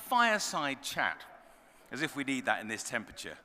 fireside chat, as if we need that in this temperature.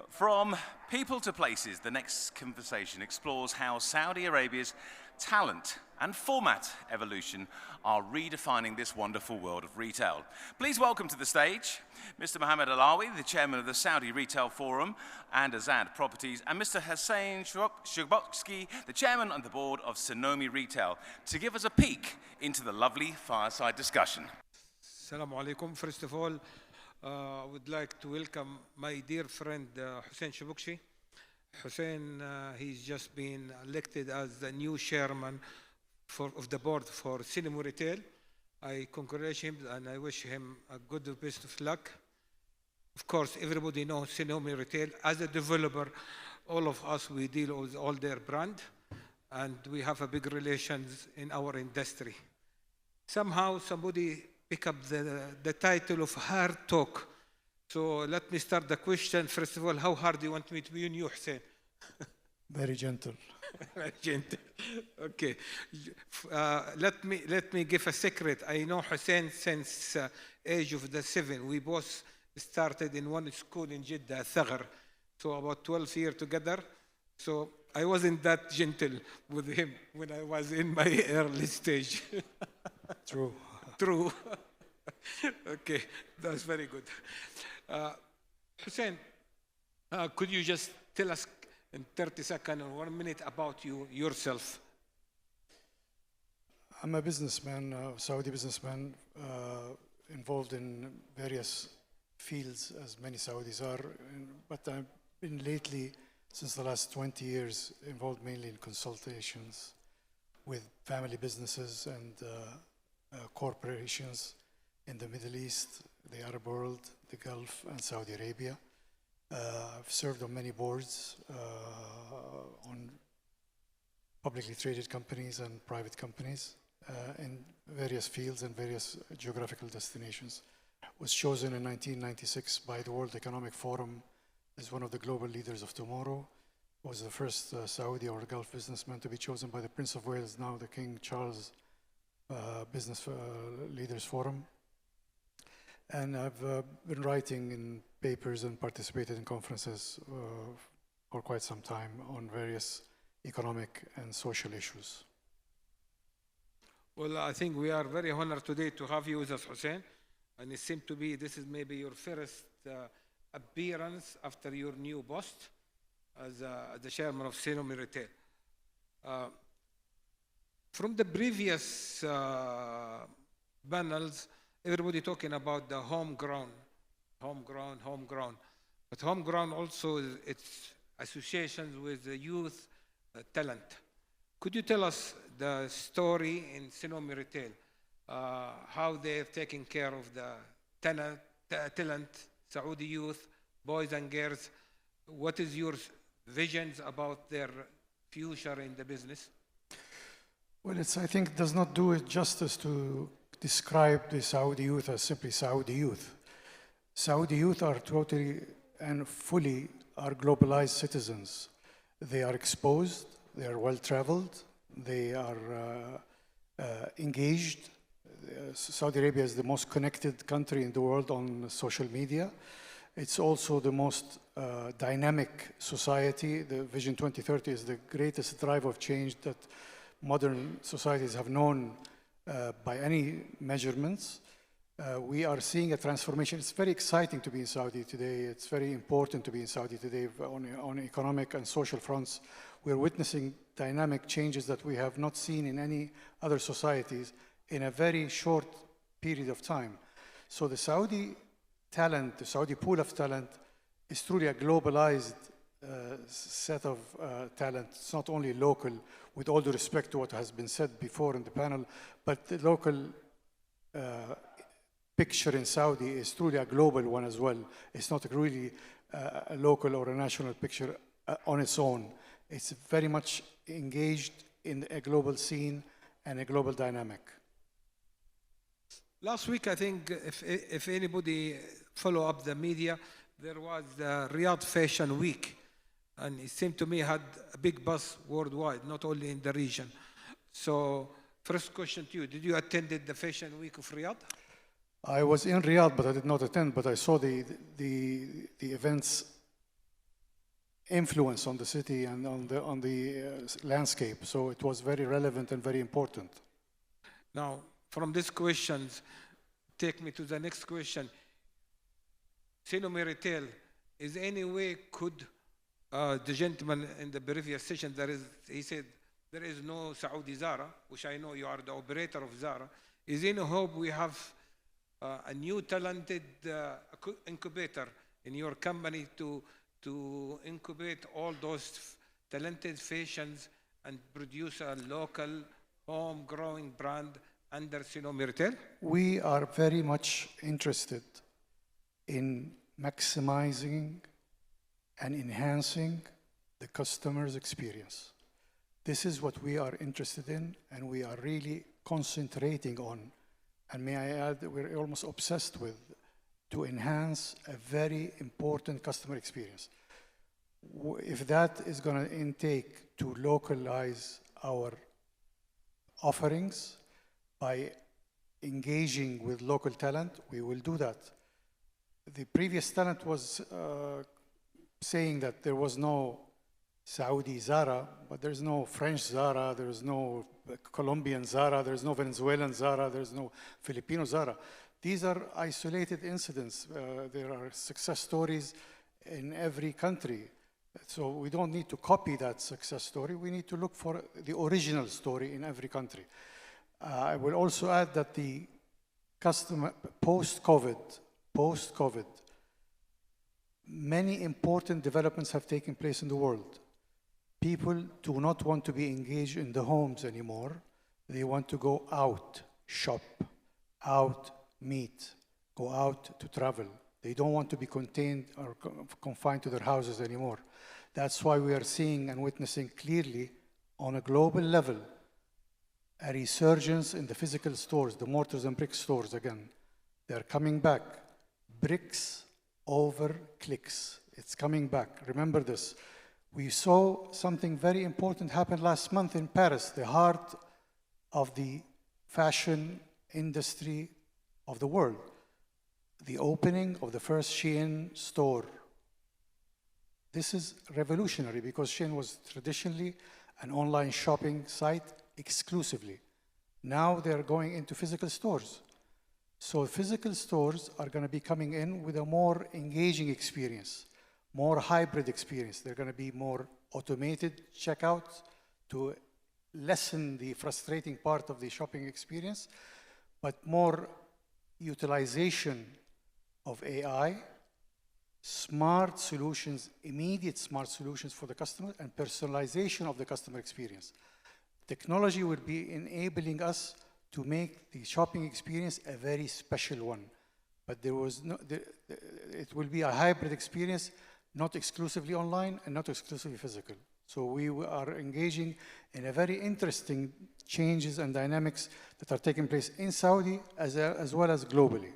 From people to places, the next conversation explores how Saudi Arabia's talent and format evolution are redefining this wonderful world of retail. Please welcome to the stage Mr. Mohammed Alawi, the chairman of the Saudi Retail Forum and Azad Properties, and Mr. Hussein Shuboksky, the chairman of the board of Sanomi Retail, to give us a peek into the lovely fireside discussion. Assalamu alaikum. First of all, I would like to welcome my dear friend Hussein Shuboksky. Hussein, he's just been elected as the new chairman of the board for Sanomi Retail. I congratulate him and I wish him a good best of luck. Of course, everybody knows Sanomi Retail. As a developer, all of us, we deal with all their brand and we have a big relations in our industry. Somehow, somebody pick up the title of Hard Talk. So let me start the question. First of all, how hard do you want me to be on you, Hussein? Very gentle. Very gentle. Okay. Let me give a secret. I know Hussein since age of the 7. We both started in one school in Jeddah, Thagr. So about 12 years together. So I wasn't that gentle with him when I was in my early stage. True. True. Okay, that's very good. Hussein, could you just tell us in 30 seconds or 1 minute about yourself? I'm a businessman, a Saudi businessman, involved in various fields, as many Saudis are, but I've been lately, since the last 20 years, involved mainly in consultations with family businesses and corporations in the Middle East, the Arab world, the Gulf, and Saudi Arabia. I've served on many boards on publicly traded companies and private companies in various fields and various geographical destinations. Was chosen in 1996 by the World Economic Forum as one of the global leaders of tomorrow. Was the first Saudi or Gulf businessman to be chosen by the Prince of Wales, now the King Charles Business Leaders Forum. And I've been writing in papers and participated in conferences for quite some time on various economic and social issues. Well, I think we are very honored today to have you with us, Hussein. And it seems to be this is maybe your first appearance after your new post as the chairman of Sanomi Retail. From the previous panels, everybody talking about the homegrown. But homegrown also, its associations with the youth talent. Could you tell us the story in Sanomi Retail, how they have taken care of the talent, Saudi youth, boys and girls? What is your visions about their future in the business? Well, I think it does not do it justice to describe the Saudi youth as simply Saudi youth. Saudi youth are totally and fully are globalized citizens. They are exposed, they are well-traveled, they are engaged. Saudi Arabia is the most connected country in the world on social media. It's also the most dynamic society. The Vision 2030 is the greatest drive of change that modern societies have known by any measurements. We are seeing a transformation. It's very exciting to be in Saudi today. It's very important to be in Saudi today on economic and social fronts. We're witnessing dynamic changes that we have not seen in any other societies in a very short period of time. So the Saudi talent, the Saudi pool of talent is truly a globalized set of talent. It's not only local, with all due respect to what has been said before in the panel, but the local picture in Saudi is truly a global one as well. It's not really a local or a national picture on its own. It's very much engaged in a global scene and a global dynamic. Last week, I think, if anybody follow up the media, there was the Riyadh Fashion Week. And it seemed to me had a big buzz worldwide, not only in the region. So, first question to you, did you attend the Fashion Week of Riyadh? I was in Riyadh, but I did not attend, but I saw the event's influence on the city and on the landscape. So it was very relevant and very important. Now, from these questions, take me to the next question. Sinome Retail, is any way could the gentleman in the previous session, he said there is no Saudi Zara, which I know you are the operator of Zara. Is any hope we have a new talented incubator in your company to incubate all those talented fashions and produce a local home-growing brand under Sinome Retail? We are very much interested in maximizing and enhancing the customer's experience. This is what we are interested in, and we are really concentrating on. And may I add that we're almost obsessed with to enhance a very important customer experience. If that is going to intake to localize our offerings by engaging with local talent, we will do that. The previous talent was saying that there was no Saudi Zara, but there's no French Zara, there's no Colombian Zara, there's no Venezuelan Zara, there's no Filipino Zara. These are isolated incidents. There are success stories in every country. So we don't need to copy that success story. We need to look for the original story in every country. I will also add that the customer post-COVID, many important developments have taken place in the world. People do not want to be engaged in the homes anymore. They want to go out, shop, out, meet, go out to travel. They don't want to be contained or confined to their houses anymore. That's why we are seeing and witnessing clearly on a global level a resurgence in the physical stores, the mortars and brick stores again. They're coming back. Bricks over clicks. It's coming back. Remember this. We saw something very important happen last month in Paris, the heart of the fashion industry of the world. The opening of the first Shein store. This is revolutionary because Shein was traditionally an online shopping site exclusively. Now they're going into physical stores. So physical stores are going to be coming in with a more engaging experience, more hybrid experience. They're going to be more automated checkouts to lessen the frustrating part of the shopping experience, but more utilization of AI, smart solutions, immediate smart solutions for the customer, and personalization of the customer experience. Technology will be enabling us to make the shopping experience a very special one. But it will be a hybrid experience, not exclusively online and not exclusively physical. So we are engaging in a very interesting changes and dynamics that are taking place in Saudi as well as globally.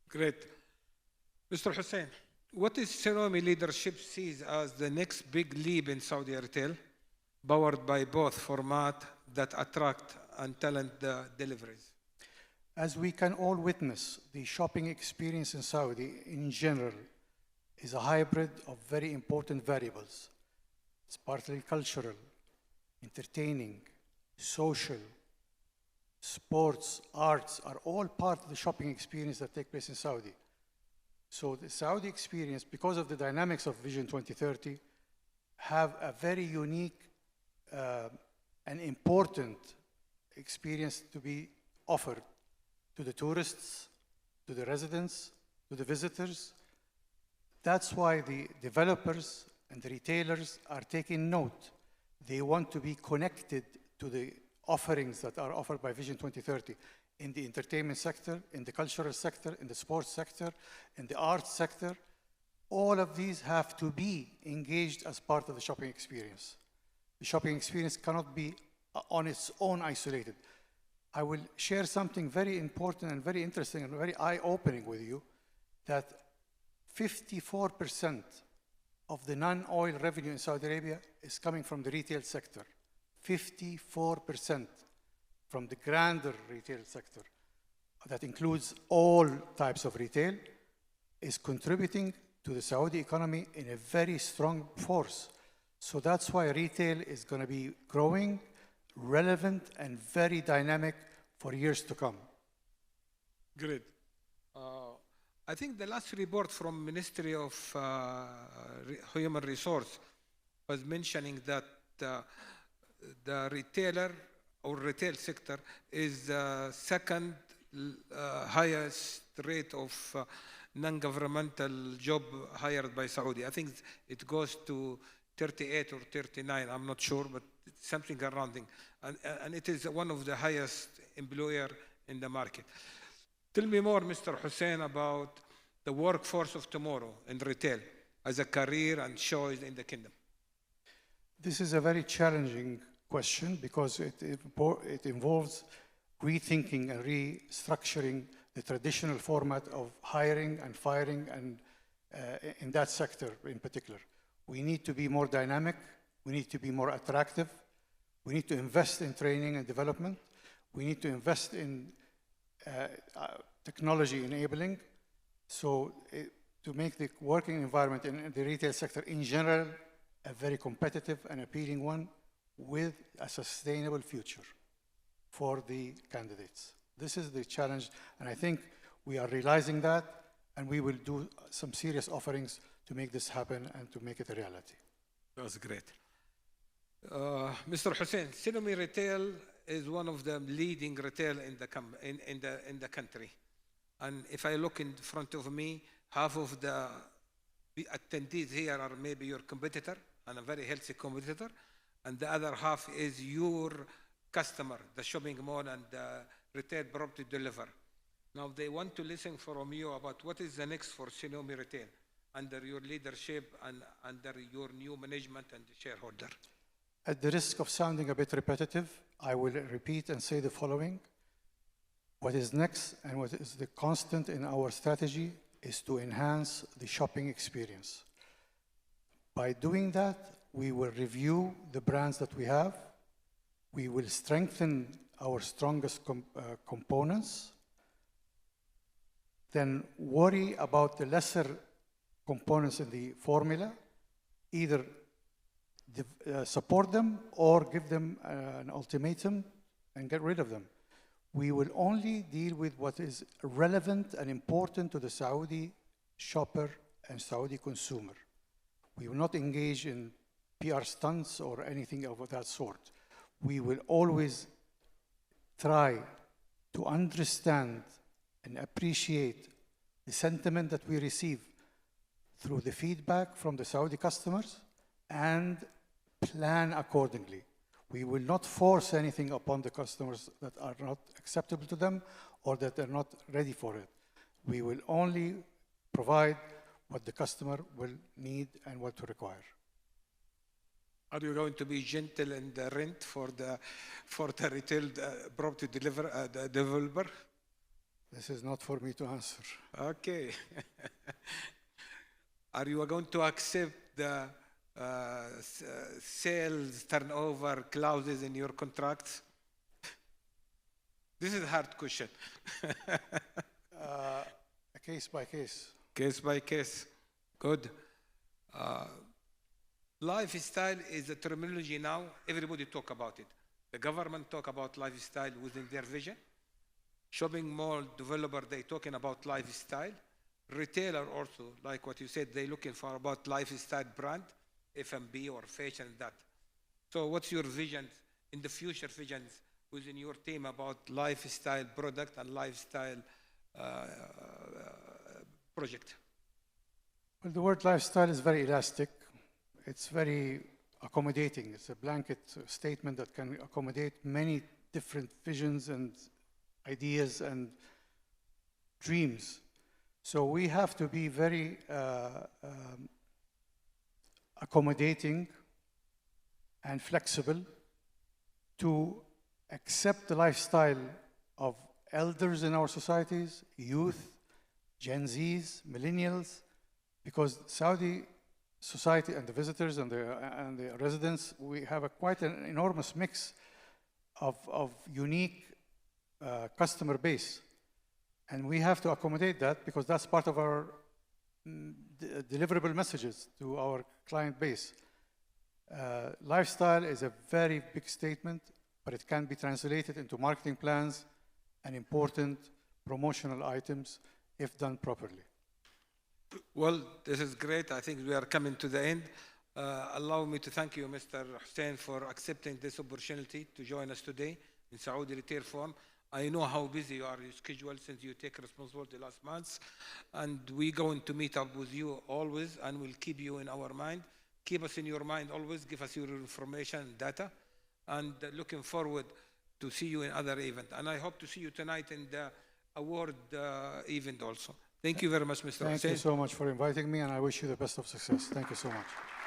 Great. Mr. Hussein, what is Sinome leadership sees as the next big leap in Saudi retail, powered by both format that attract and talent deliveries? As we can all witness, the shopping experience in Saudi in general is a hybrid of very important variables. It's partly cultural, entertaining, social, sports, arts are all part of the shopping experience that take place in Saudi. So the Saudi experience, because of the dynamics of Vision 2030, have a very unique and important experience to be offered to the tourists, to the residents, to the visitors. That's why the developers and the retailers are taking note. They want to be connected to the offerings that are offered by Vision 2030 in the entertainment sector, in the cultural sector, in the sports sector, in the arts sector. All of these have to be engaged as part of the shopping experience. The shopping experience cannot be on its own isolated. I will share something very important and very interesting and very eye-opening with you, that 54% of the non-oil revenue in Saudi Arabia is coming from the retail sector. 54% from the grander retail sector. that includes all types of retail, is contributing to the Saudi economy in a very strong force. So that's why retail is going to be growing, relevant, and very dynamic for years to come. Great. I think the last report from Ministry of Human Resource was mentioning that the retailer or retail sector is the second highest rate of non-governmental job hired by Saudi. I think it goes to 38 or 39, I'm not sure, but something around it. And it is one of the highest employer in the market. Tell me more, Mr. Hussein, about the workforce of tomorrow in retail as a career and choice in the kingdom. This is a very challenging question because it involves rethinking and restructuring the traditional format of hiring and firing, and in that sector in particular. We need to be more dynamic, we need to be more attractive, we need to invest in training and development, we need to invest in technology enabling, so to make the working environment in the retail sector in general a very competitive and appealing one with a sustainable future for the candidates. This is the challenge, and I think we are realizing that, and we will do some serious offerings to make this happen and to make it a reality. That's great. Mr. Hussein, Sinome Retail is one of the leading retail in the country. And if I look in front of me, half of the attendees here are maybe your competitor, and a very healthy competitor, and the other half is your customer, the shopping mall and the retail property deliver. Now they want to listen from you about what is the next for Sinome Retail under your leadership and under your new management and shareholder. At the risk of sounding a bit repetitive, I will repeat and say the following. What is next and what is the constant in our strategy is to enhance the shopping experience. By doing that, we will review the brands that we have. We will strengthen our strongest components, then worry about the lesser components in the formula, either support them or give them an ultimatum and get rid of them. We will only deal with what is relevant and important to the Saudi shopper and Saudi consumer. We will not engage in PR stunts or anything of that sort. We will always try to understand and appreciate the sentiment that we receive through the feedback from the Saudi customers and plan accordingly. We will not force anything upon the customers that are not acceptable to them or that they're not ready for it. We will only provide what the customer will need and what to require. Are you going to be gentle in the rent for the retail property developer? This is not for me to answer. Okay. Are you going to accept the sales turnover clauses in your contracts? This is a hard question. Case by case. Case by case. Good. Lifestyle is a terminology now. Everybody talk about it. The government talk about lifestyle within their vision. Shopping mall developer, they talking about lifestyle. Retailer also, like what you said, they looking for about lifestyle brand, F&B or fashion and that. So what's your vision in the future visions within your team about lifestyle product and lifestyle project? Well, the word lifestyle is very elastic. It's very accommodating. It's a blanket statement that can accommodate many different visions and ideas and dreams. So we have to be very accommodating and flexible to accept the lifestyle of elders in our societies, youth, Gen Zs, millennials, because Saudi society and the visitors and the residents, we have quite an enormous mix of unique customer base. And we have to accommodate that because that's part of our deliverable messages to our client base. Lifestyle is a very big statement, but it can be translated into marketing plans and important promotional items if done properly. Well, this is great. I think we are coming to the end. Allow me to thank you, Mr. Hussein, for accepting this opportunity to join us today in Saudi Retail Forum. I know how busy you are, your schedule, since you take responsibility last month. And we're going to meet up with you always, and we'll keep you in our mind. Keep us in your mind always. Give us your information and data. And looking forward to see you in other events. And I hope to see you tonight in the award event also. Thank you very much, Mr. Hussein. Thank you so much for inviting me, and I wish you the best of success. Thank you so much.